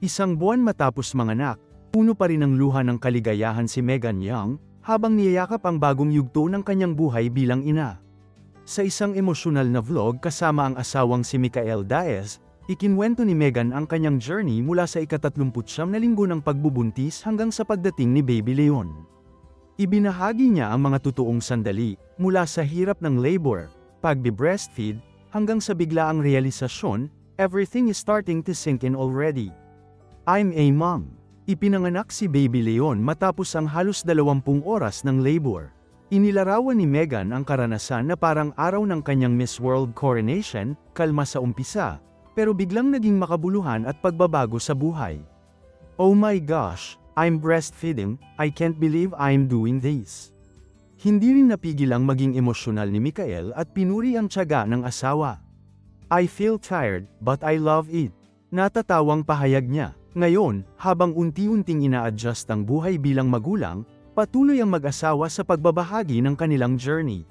Isang buwan matapos manganak, puno pa rin ng luha ng kaligayahan si Megan Young, habang niyayakap ang bagong yugto ng kanyang buhay bilang ina. Sa isang emosyonal na vlog kasama ang asawang si Michael Diaz, ikinwento ni Megan ang kanyang journey mula sa ika-39 na linggo ng pagbubuntis hanggang sa pagdating ni Baby Leon. Ibinahagi niya ang mga totoong sandali, mula sa hirap ng labor, pagbe-breastfeed, hanggang sa biglaang realisasyon, everything is starting to sink in already. I'm a mom. Ipinanganak si Baby Leon matapos ang halos 20 oras ng labor. Inilarawan ni Megan ang karanasan na parang araw ng kanyang Miss World coronation, kalma sa umpisa, pero biglang naging makabuluhan at pagbabago sa buhay. Oh my gosh, I'm breastfeeding, I can't believe I'm doing this. Hindi rin napigil ang maging emosyonal ni Michael at pinuri ang tiyaga ng asawa. I feel tired, but I love it. Natatawang pahayag niya. Ngayon, habang unti-unting ina-adjust ang buhay bilang magulang, patuloy ang mag-asawa sa pagbabahagi ng kanilang journey.